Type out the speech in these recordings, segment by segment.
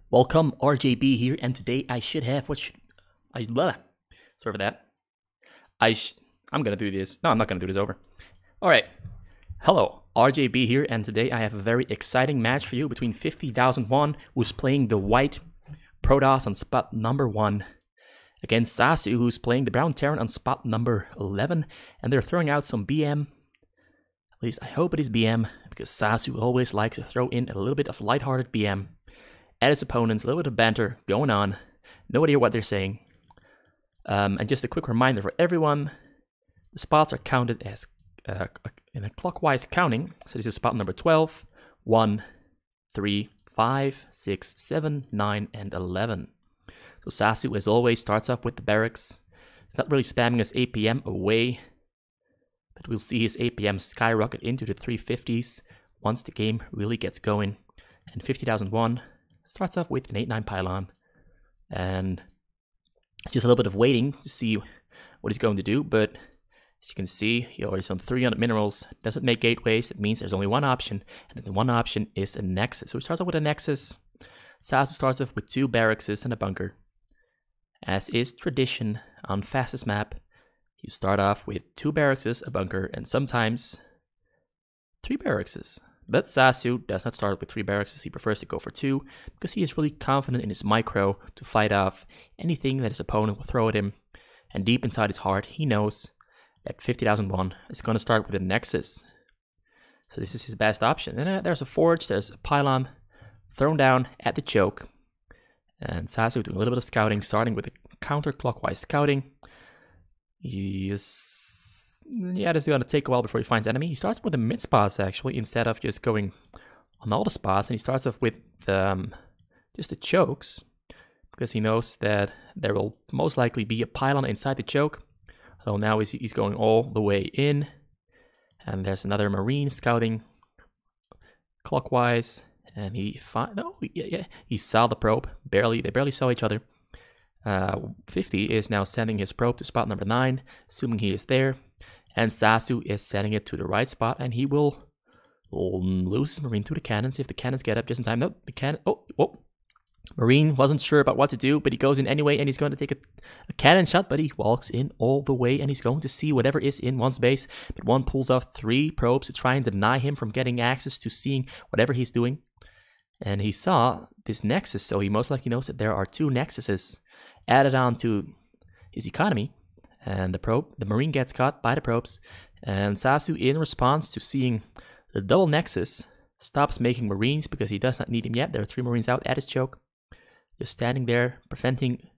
Welcome, RJB here, and today I should have what should I sorry for that. I'm gonna do this. No, I'm not gonna do this over. All right. Hello, RJB here, and today I have a very exciting match for you between 50,001, who's playing the white Protoss on spot number 1, against Sasu, who's playing the brown Terran on spot number 11, and they're throwing out some BM. At least I hope it is BM, because Sasu always likes to throw in a little bit of lighthearted BM at his opponents, a little bit of banter going on. No idea what they're saying. And just a quick reminder for everyone, the spots are counted as in a clockwise counting. So this is spot number 12, 1, 3, 5, 6, 7, 9, and 11. So Sasu, as always, starts off with the barracks. He's not really spamming his APM away, but we'll see his APM skyrocket into the 350s once the game really gets going. And 50,001 starts off with an 8-9 pylon, and it's just a little bit of waiting to see what he's going to do. But as you can see, he already some 300 minerals, doesn't make gateways. That means there's only one option, and the one option is a nexus. So he starts off with a nexus. Sasu starts off with 2 barracks and a bunker. As is tradition on fastest map, you start off with 2 barracks, a bunker, and sometimes 3 barracks. But Sasu does not start with 3 barracks. He prefers to go for 2 because he is really confident in his micro to fight off anything that his opponent will throw at him. And deep inside his heart, he knows that 50,001 is going to start with a nexus. So this is his best option. And there's a forge, there's a pylon thrown down at the choke. And Sasu doing a little bit of scouting, starting with a counterclockwise scouting. This is going to take a while before he finds enemy. He starts with the mid spots, actually, instead of just going on all the spots. And he starts off with just the chokes, because he knows that there will most likely be a pylon inside the choke. So now he's going all the way in. And there's another Marine scouting clockwise. And he saw the probe. They barely saw each other. 50 is now sending his probe to spot number 9, assuming he is there. And Sasu is setting it to the right spot, and he will lose his Marine to the cannons if the cannons get up just in time. Nope, the cannon. Oh. Marine wasn't sure about what to do, but he goes in anyway, and he's going to take a cannon shot, but he walks in all the way, and he's going to see whatever is in one's base. But one pulls off 3 probes to try and deny him from getting access to seeing whatever he's doing. And he saw this nexus, so he most likely knows that there are 2 nexuses added on to his economy. And the Marine gets caught by the probes, and Sasu, in response to seeing the double nexus, stops making Marines because he does not need them yet. There are 3 Marines out at his choke, just standing there, preventing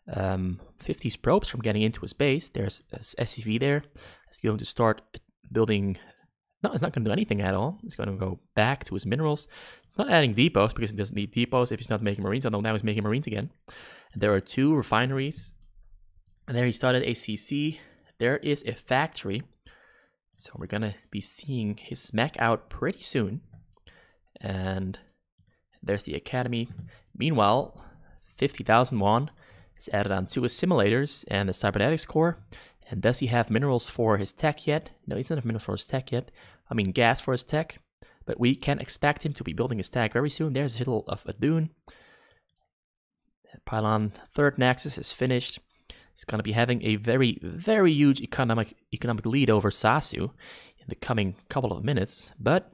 50's probes from getting into his base. There's SCV there. He's going to start building. No, it's not going to do anything at all. He's going to go back to his minerals. Not adding depots because he doesn't need depots if he's not making Marines. Although now he's making Marines again. And there are 2 refineries. And there he started a CC. There is a factory. So we're going to be seeing his mech out pretty soon. And there's the academy. Meanwhile, 50,001 is added on to his simulators and the cybernetics core. And does he have minerals for his tech yet? No, he doesn't have minerals for his tech yet. I mean gas for his tech. But we can expect him to be building his tech very soon. There's a little of a dune. Pylon 3rd nexus is finished. He's going to be having a very, very huge economic lead over Sasu in the coming couple of minutes. But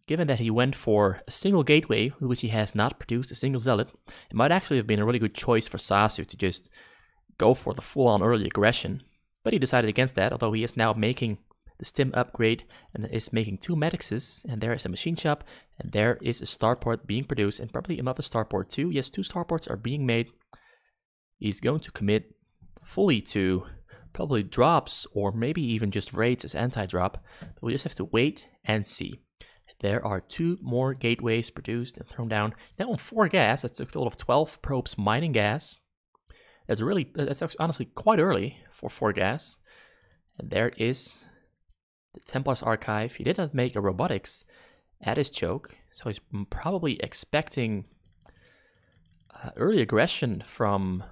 given that he went for a single gateway, which he has not produced a single zealot, it might actually have been a really good choice for Sasu to just go for the full-on early aggression. But he decided against that, although he is now making the stim upgrade and is making 2 medixes. And there is a machine shop, and there is a starport being produced, and probably another starport too. Yes, 2 starports are being made. He's going to commit fully to probably drops, or maybe even just raids as anti-drop. But we just have to wait and see. There are 2 more gateways produced and thrown down. Now on 4 gas, that's a total of 12 probes mining gas. That's honestly quite early for 4 gas. And there is the Templar's archive. He did not make a robotics at his choke, so he's probably expecting early aggression from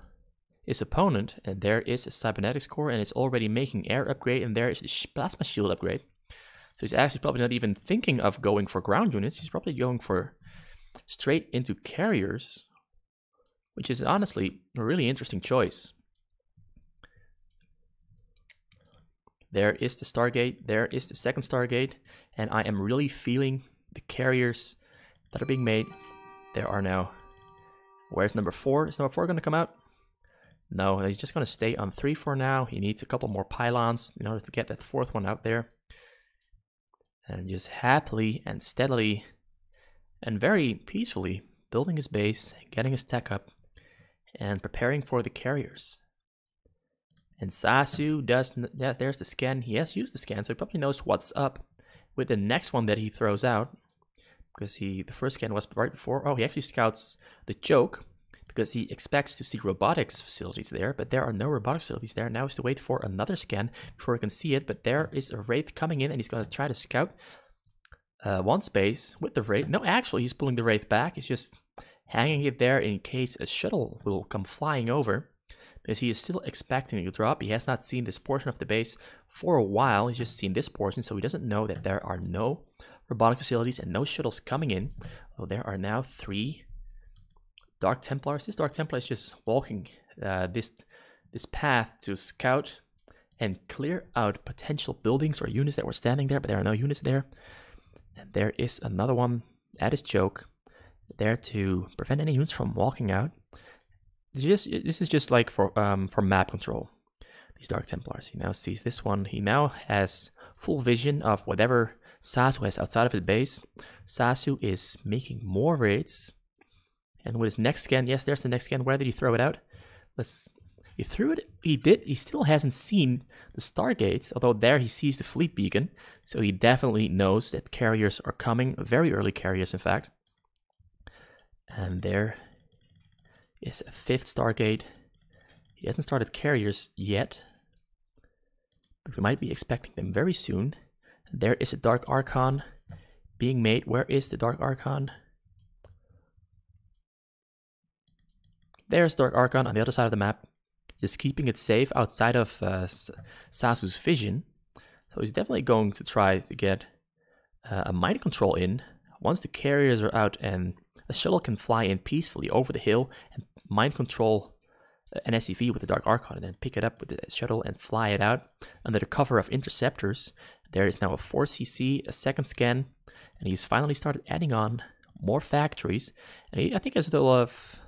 his opponent. And there is a cybernetics core, and it's already making air upgrade, and there is the plasma shield upgrade. So he's actually probably not even thinking of going for ground units. He's probably going for straight into carriers, which is honestly a really interesting choice. There is the Stargate, there is the second Stargate, and I am really feeling the carriers that are being made. There are now... Where's number 4? Is number 4 going to come out? No, he's just going to stay on 3 for now. He needs a couple more pylons in order to get that 4th one out there. And just happily and steadily and very peacefully building his base, getting his tech up, and preparing for the carriers. And Sasu does, there's the scan. He has used the scan, so he probably knows what's up with the next one that he throws out. Because the first scan was right before. Oh, he actually scouts the choke because he expects to see robotics facilities there, but there are no robotics facilities there. Now he has to wait for another scan before he can see it, but there is a Wraith coming in and he's going to try to scout one space with the Wraith. No, actually, he's pulling the Wraith back. He's just hanging it there in case a shuttle will come flying over, because he is still expecting a drop. He has not seen this portion of the base for a while. He's just seen this portion, so he doesn't know that there are no robotic facilities and no shuttles coming in. Oh, there are now 3 Dark Templars. This Dark Templar is just walking this path to scout and clear out potential buildings or units that were standing there, but there are no units there. And there is another one at his choke there to prevent any units from walking out. This is just like for map control. These Dark Templars. He now sees this one. He now has full vision of whatever Sasu has outside of his base. Sasu is making more raids. And with his next scan, yes, there's the next scan. Where did he throw it out? He threw it. He did. He still hasn't seen the Stargates, although there he sees the fleet beacon. So he definitely knows that carriers are coming. Very early carriers, in fact. And there is a 5th Stargate. He hasn't started carriers yet, but we might be expecting them very soon. There is a Dark Archon being made. Where is the Dark Archon? There's Dark Archon on the other side of the map, just keeping it safe outside of Sasu's vision. So he's definitely going to try to get a mind control in once the carriers are out, and a shuttle can fly in peacefully over the hill and mind control an SCV with the Dark Archon and then pick it up with the shuttle and fly it out under the cover of interceptors. There is now a 4cc, a second scan, and he's finally started adding on more factories. And I think there's a total of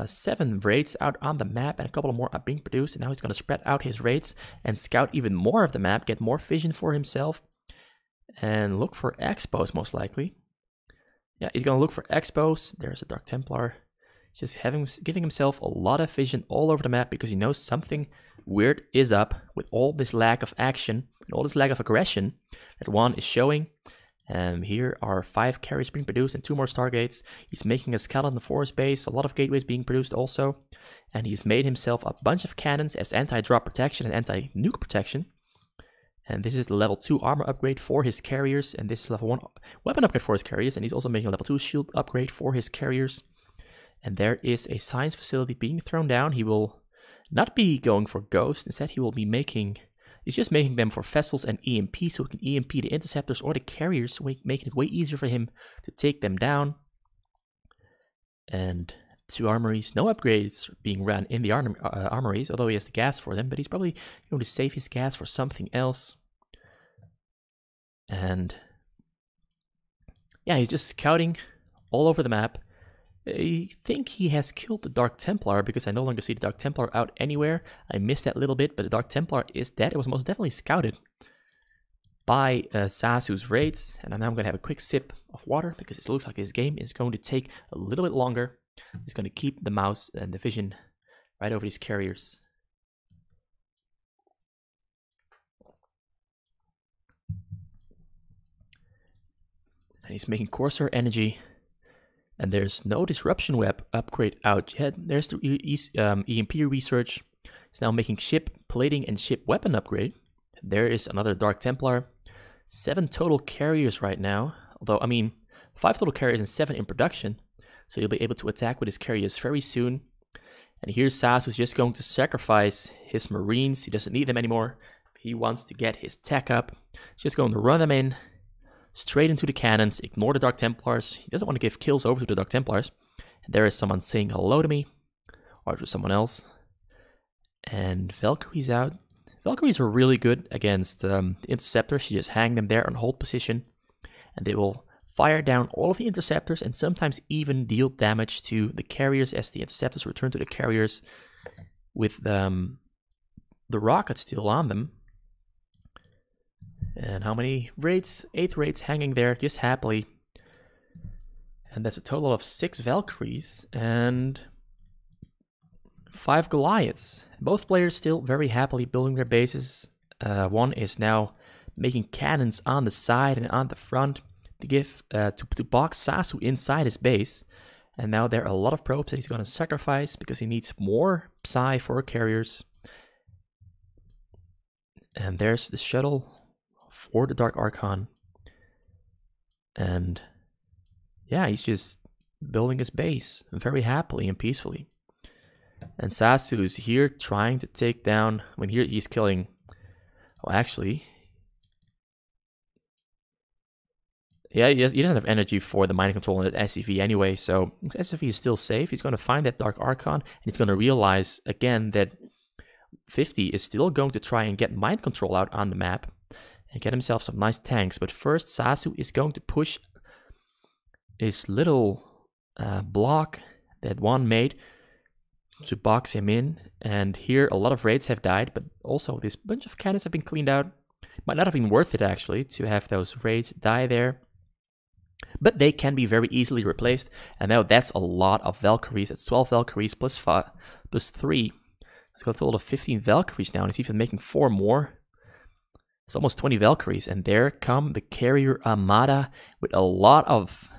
7 raids out on the map, and a couple more are being produced. And now he's going to spread out his raids and scout even more of the map, get more vision for himself, and look for expos most likely. Yeah, he's going to look for expos. There's a Dark Templar. Just giving himself a lot of vision all over the map because he knows something weird is up with all this lack of action and all this lack of aggression that one is showing. And here are 5 carriers being produced and 2 more Stargates. He's making a skeleton force base, a lot of gateways being produced also. And he's made himself a bunch of cannons as anti-drop protection and anti-nuke protection. And this is the level 2 armor upgrade for his carriers. And this is level 1 weapon upgrade for his carriers. And he's also making a level 2 shield upgrade for his carriers. And there is a science facility being thrown down. He will not be going for Ghost. Instead, he will be he's just making them for vessels and EMP, so he can EMP the interceptors or the carriers, making it way easier for him to take them down. And 2 armories, no upgrades being run in the armories, although he has the gas for them, but he's probably going to save his gas for something else. And yeah, he's just scouting all over the map. I think he has killed the Dark Templar because I no longer see the Dark Templar out anywhere. I missed that little bit, but the Dark Templar is dead. It was most definitely scouted by Sasu's raids. And now I'm going to have a quick sip of water because it looks like this game is going to take a little bit longer. He's going to keep the mouse and the vision right over these carriers. And he's making Corsair energy. And there's no disruption web upgrade out yet. There's the EMP research. It's now making ship plating and ship weapon upgrade. There is another Dark Templar. 7 total carriers right now. Although, I mean, 5 total carriers and 7 in production. So he'll be able to attack with his carriers very soon. And here's Sasu who's just going to sacrifice his marines. He doesn't need them anymore. He wants to get his tech up. He's just going to run them in. straight into the cannons, ignore the Dark Templars. He doesn't want to give kills over to the Dark Templars. And there is someone saying hello to me, or to someone else. And Valkyrie's out. Valkyries are really good against interceptors. You just hang them there on hold position, and they will fire down all of the interceptors and sometimes even deal damage to the carriers as the interceptors return to the carriers with the rockets still on them. And how many raids? 8 raids hanging there just happily. And that's a total of 6 Valkyries and 5 Goliaths. Both players still very happily building their bases. One is now making cannons on the side and on the front to give to box Sasu inside his base. And now there are a lot of probes that he's going to sacrifice because he needs more Psi for carriers. And there's the shuttle for the Dark Archon. And yeah, he's just building his base very happily and peacefully. And Sasu is here trying to take down, I mean, here he's killing, well, actually, yeah, he doesn't have energy for the mind control in that SCV anyway, so SCV is still safe. He's going to find that Dark Archon, and he's going to realize again that 50 is still going to try and get mind control out on the map and get himself some nice tanks. But first, Sasu is going to push his little block that one made to box him in. And here a lot of raids have died, but also this bunch of cannons have been cleaned out. Might not have been worth it actually to have those raids die there, but they can be very easily replaced. And now that's a lot of Valkyries. That's 12 Valkyries plus 3. It's got a total of 15 Valkyries now, and he's even making 4 more. It's almost 20 Valkyries, and there come the carrier Armada with a lot of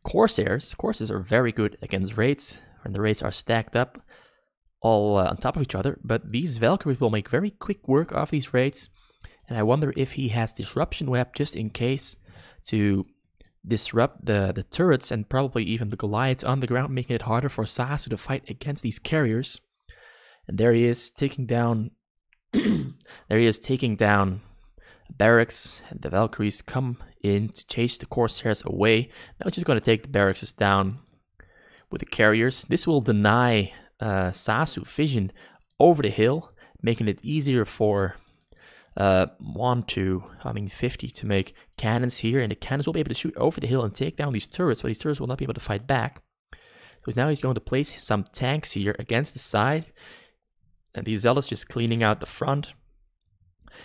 Corsairs. Corsairs are very good against raids, and the raids are stacked up all on top of each other. But these Valkyries will make very quick work of these raids, and I wonder if he has Disruption Web just in case to disrupt the turrets and probably even the Goliaths on the ground, making it harder for Sasu to fight against these carriers. And there he is taking down barracks, and the Valkyries come in to chase the Corsairs away. Now just going to take the barracks down with the carriers. This will deny Sasu vision over the hill, making it easier for 50 to make cannons here, and the cannons will be able to shoot over the hill and take down these turrets, but these turrets will not be able to fight back. So now he's going to place some tanks here against the side, and these zealots just cleaning out the front.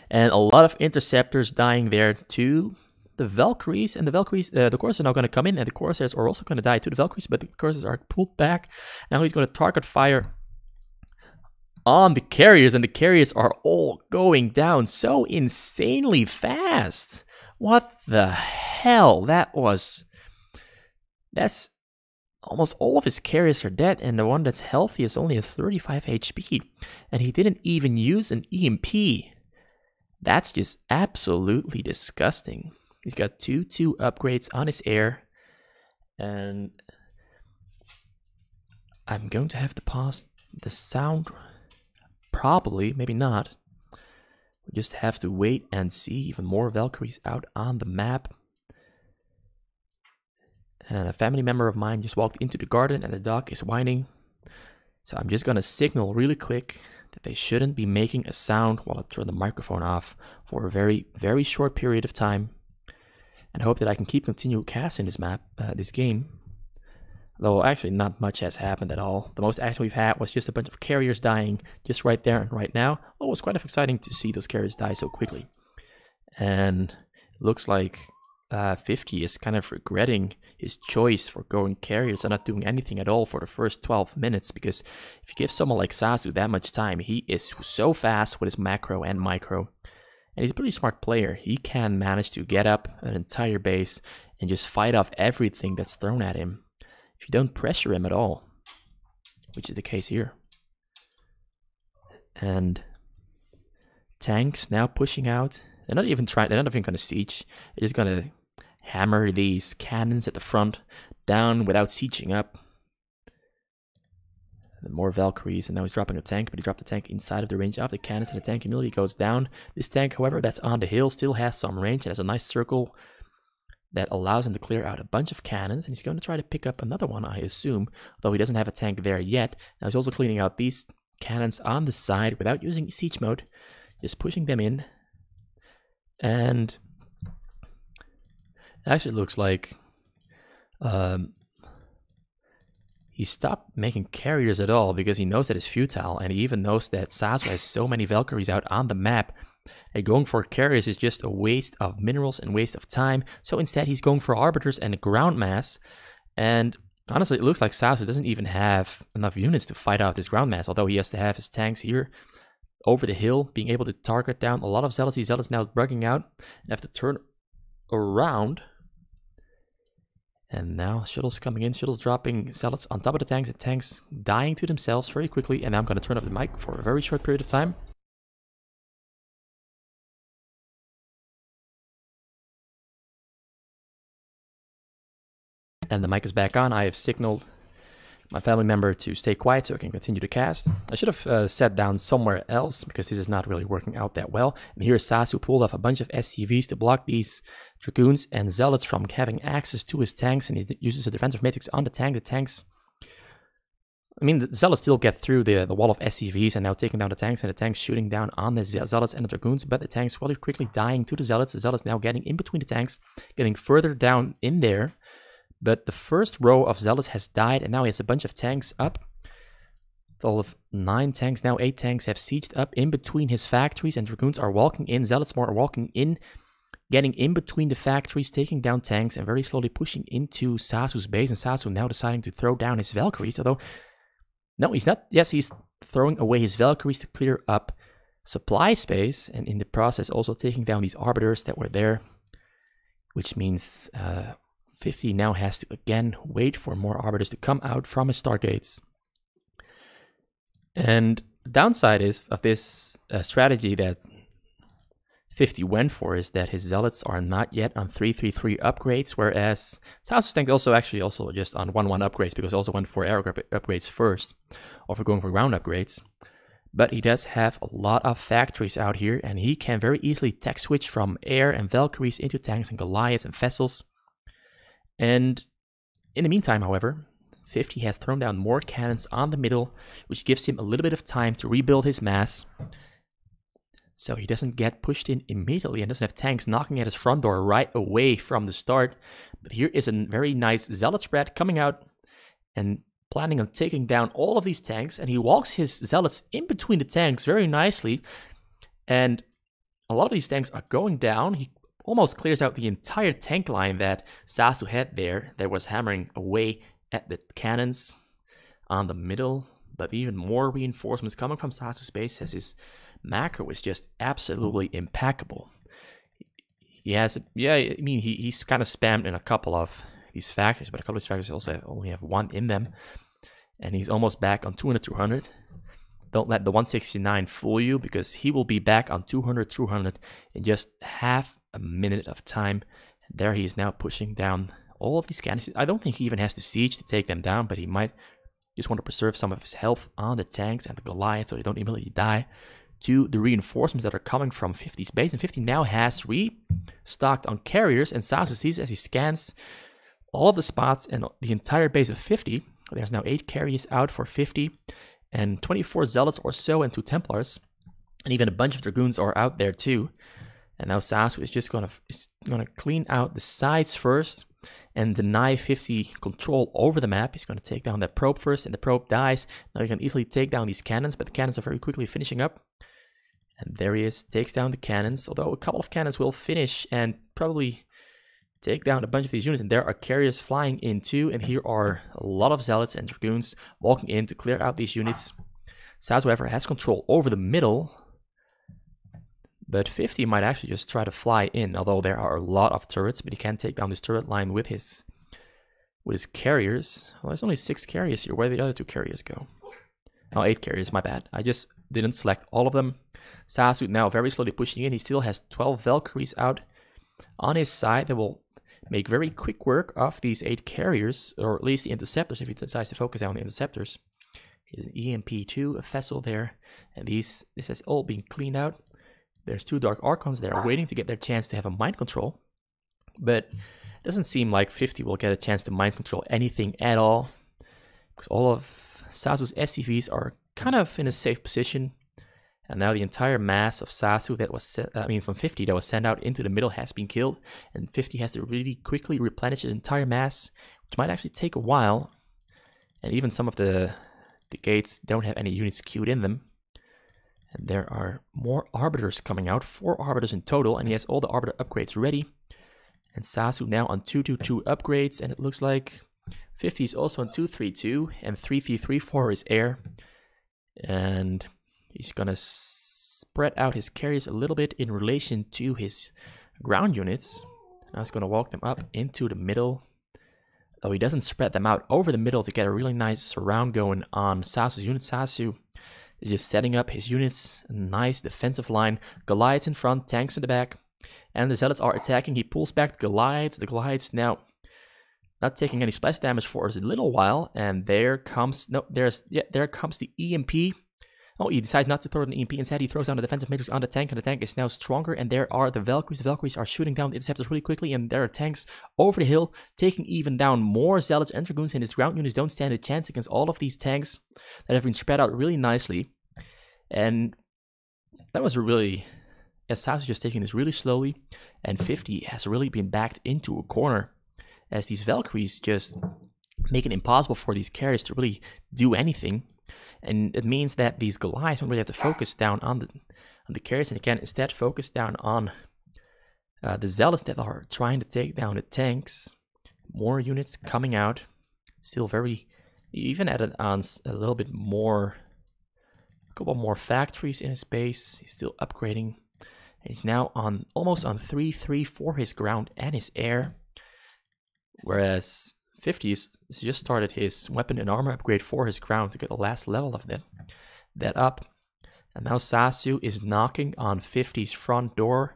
And a lot of interceptors dying there to the Valkyries, and the Corsairs are now going to come in, and the Corsairs are also going to die to the Valkyries, but the Corsairs are pulled back. Now he's going to target fire on the carriers, and the carriers are all going down so insanely fast. What the hell? That's almost all of his carriers are dead, and the one that's healthy is only at 35 HP, and he didn't even use an EMP. That's just absolutely disgusting. He's got 2 upgrades on his air, and I'm going to have to pause the sound. Probably, maybe not. We just have to wait and see. Even more Valkyries out on the map. And a family member of mine just walked into the garden and the dog is whining. So I'm just going to signal really quick that they shouldn't be making a sound while I turn the microphone off for a very, very short period of time. And hope that I can continue casting this game. Though actually not much has happened at all. The most action we've had was just a bunch of carriers dying just right there and right now. Well, it was quite exciting to see those carriers die so quickly. And it looks like 50 is kind of regretting his choice for going carriers and not doing anything at all for the first 12 minutes. Because if you give someone like Sasu that much time, he is so fast with his macro and micro. And he's a pretty smart player. He can manage to get up an entire base and just fight off everything that's thrown at him if you don't pressure him at all, which is the case here. And tanks now pushing out. They're not even going to siege. They're just going to hammer these cannons at the front down without sieging up. And more Valkyries, and now he's dropping a tank, but he dropped the tank inside of the range of the cannons, and the tank immediately goes down. This tank, however, that's on the hill, still has some range and has a nice circle that allows him to clear out a bunch of cannons, and he's going to try to pick up another one, I assume, though he doesn't have a tank there yet. Now he's also cleaning out these cannons on the side without using siege mode, just pushing them in. And it actually looks like he stopped making carriers at all because he knows that it's futile, and he even knows that SaSu has so many Valkyries out on the map. And going for carriers is just a waste of minerals and waste of time. So instead he's going for arbiters and a ground mass. And honestly, it looks like SaSu doesn't even have enough units to fight out this ground mass, although he has to have his tanks here over the hill, being able to target down a lot of zealots. These zealots now bugging out and have to turn around. And now shuttles coming in, shuttles dropping zealots on top of the tanks dying to themselves very quickly. And now I'm going to turn up the mic for a very short period of time. And the mic is back on. I have signaled my family member to stay quiet so I can continue to cast. I should have sat down somewhere else because this is not really working out that well. And here SaSu pulled off a bunch of SCVs to block these Dragoons and Zealots from having access to his tanks, and he uses a defensive matrix on the tank. The tanks, I mean, the Zealots still get through the wall of SCVs and now taking down the tanks, and the tanks shooting down on the Zealots and the Dragoons, but the tanks very quickly dying to the Zealots now getting in between the tanks, getting further down in there. But the first row of Zealots has died, and now he has a bunch of tanks up. All of 9 tanks, now 8 tanks have sieged up in between his factories, and Dragoons are walking in. Zealots more are walking in, getting in between the factories, taking down tanks, and very slowly pushing into SaSu's base. And SaSu now deciding to throw down his Valkyries, although, no, he's not. Yes, he's throwing away his Valkyries to clear up supply space, and in the process also taking down these Arbiters that were there, which means 50 now has to again wait for more Arbiters to come out from his Stargates. And the downside is of this strategy that 50 went for is that his Zealots are not yet on 333 upgrades, whereas SaSu's tank also just on 1-1 upgrades because he also went for air upgrades first, or for going for ground upgrades. But he does have a lot of factories out here, and he can very easily tech switch from air and Valkyries into tanks and Goliaths and vessels. And in the meantime, however, 50 has thrown down more cannons on the middle, which gives him a little bit of time to rebuild his mass, so he doesn't get pushed in immediately and doesn't have tanks knocking at his front door right away from the start. But here is a very nice Zealot spread coming out and planning on taking down all of these tanks, and he walks his Zealots in between the tanks very nicely, and a lot of these tanks are going down. He almost clears out the entire tank line that SaSu had there that was hammering away at the cannons on the middle. But even more reinforcements coming from SaSu's base, as his macro is just absolutely impeccable. He has, yeah, I mean, he's kind of spammed in a couple of these factories, but a couple of these factories also only have 1 in them. And he's almost back on 200-200. Don't let the 169 fool you, because he will be back on 200-200 in just half a minute of time. And there he is now pushing down all of these cannons. I don't think he even has to siege to take them down, but he might just want to preserve some of his health on the tanks and the Goliath so they don't immediately die to the reinforcements that are coming from 50's base. And 50 now has restocked on carriers, and SaSu sees as he scans all of the spots and the entire base of 50. There's now 8 carriers out for 50 and 24 Zealots or so and 2 Templars, and even a bunch of Dragoons are out there too. And now SaSu is just gonna clean out the sides first and deny 50 control over the map. He's gonna take down that probe first, and the probe dies. Now he can easily take down these cannons, but the cannons are very quickly finishing up. And there he is, takes down the cannons, although a couple of cannons will finish and probably take down a bunch of these units. And there are carriers flying in too, and here are a lot of Zealots and Dragoons walking in to clear out these units. SaSu, however, has control over the middle, but 50 might actually just try to fly in, although there are a lot of turrets, but he can take down this turret line with his carriers. Well, there's only 6 carriers here. Where did the other 2 carriers go? Oh, 8 carriers, my bad. I just didn't select all of them. SaSu now very slowly pushing in. He still has 12 Valkyries out on his side that will make very quick work of these 8 carriers, or at least the interceptors if he decides to focus on the interceptors. Here's an EMP2, a vessel there, and this has all been cleaned out. There's 2 Dark Archons there waiting to get their chance to have a mind control. But Doesn't seem like 50 will get a chance to mind control anything at all, because all of Sasu's SCVs are kind of in a safe position. And now the entire mass of Sasu that was from 50 that was sent out into the middle has been killed, and 50 has to really quickly replenish his entire mass, which might actually take a while. And even some of the gates don't have any units queued in them. And there are more Arbiters coming out, 4 Arbiters in total, and he has all the Arbiter upgrades ready. And Sasu now on 222 upgrades, and it looks like 50 is also on 232 and 333 for his air. And he's gonna spread out his carriers a little bit in relation to his ground units. Now he's gonna walk them up into the middle. Though he doesn't spread them out over the middle to get a really nice surround going on Sasu's unit. Sasu is just setting up his units, a nice defensive line. Goliaths in front, tanks in the back. And the Zealots are attacking. He pulls back the Goliaths. The Goliaths now not taking any splash damage for a little while. And there comes the EMP. Oh, he decides not to throw an EMP. Instead, he throws down the defensive matrix on the tank, and the tank is now stronger. And there are the Valkyries. The Valkyries are shooting down the interceptors really quickly, and there are tanks over the hill, taking even down more Zealots and Dragoons, and his ground units don't stand a chance against all of these tanks that have been spread out really nicely. And that was really... Sasu just taking this really slowly, and 50 has really been backed into a corner, as these Valkyries just make it impossible for these carriers to really do anything. And it means that these Goliaths don't really have to focus down on the carriers, and they can instead focus down on the Zealots that are trying to take down the tanks. More units coming out, still very, even added on a little bit more, a couple more factories in his base. He's still upgrading. He's now on almost on 3-3 for his ground and his air, whereas 50's just started his weapon and armor upgrade for his ground to get the last level of that up. And now Sasu is knocking on 50's front door,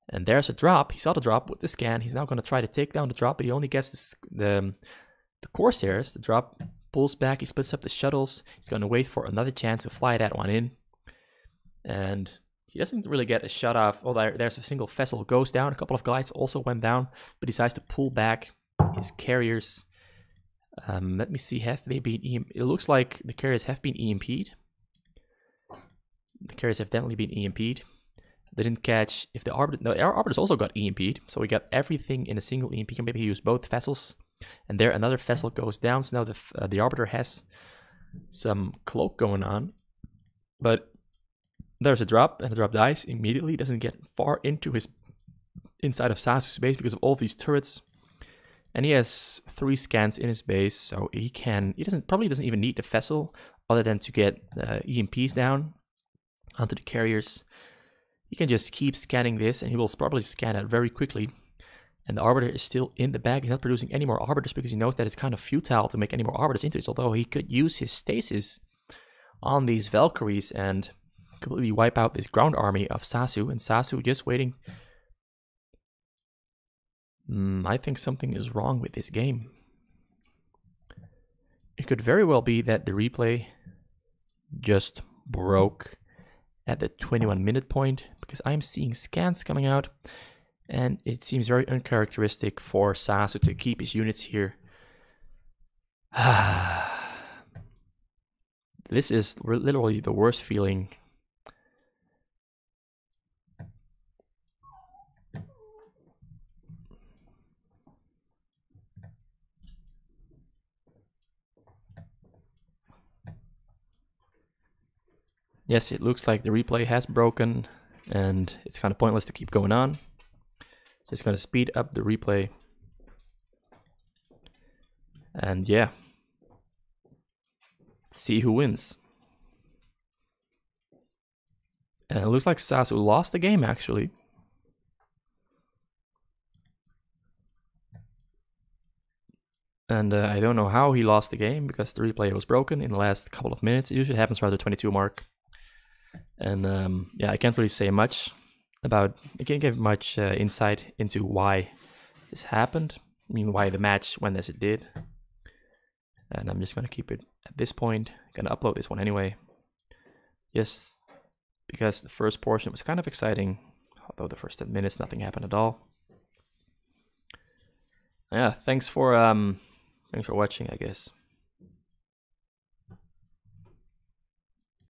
and there's a drop. He saw the drop with the scan. He's now going to try to take down the drop, but he only gets the Corsairs. The drop pulls back. He splits up the shuttles. He's going to wait for another chance to fly that one in, and he doesn't really get a shot off. Oh, there's a single vessel goes down. A couple of Goliaths also went down, but decides to pull back his carriers. Let me see. Have they been EMP'd? It looks like the carriers have been EMP'd. The carriers have definitely been EMP'd. They didn't catch if the Arbiter. No, our Arbiters also got EMP'd. So we got everything in a single EMP. Maybe he used both vessels. And there another vessel goes down. So now the Arbiter has some cloak going on. But there's a drop, and the drop dies immediately. Doesn't get far into his inside of Sasu's base because of all these turrets. And he has 3 scans in his base, so he probably doesn't even need the vessel other than to get EMPs down onto the carriers. He can just keep scanning this, and he will probably scan it very quickly. And the Arbiter is still in the bag. He's not producing any more Arbiters because he knows that it's kind of futile to make any more Arbiters into this. Although he could use his stasis on these Valkyries and completely wipe out this ground army of Sasu, and Sasu just waiting. I think something is wrong with this game. It could very well be that the replay just broke at the 21-minute point, because I'm seeing scans coming out, and it seems very uncharacteristic for Sasu to keep his units here. This is literally the worst feeling. Yes, it looks like the replay has broken, and it's kind of pointless to keep going on. Just going to speed up the replay. And yeah, see who wins. And it looks like Sasu lost the game, actually. And I don't know how he lost the game, because the replay was broken in the last couple of minutes. It usually happens around the 22 mark. And yeah, I can't really say much about, I can't give much insight into why this happened. I mean, why the match went as it did. And I'm just going to keep it at this point. I'm going to upload this one anyway. Just because the first portion was kind of exciting. Although the first 10 minutes, nothing happened at all. Yeah, thanks for watching, I guess.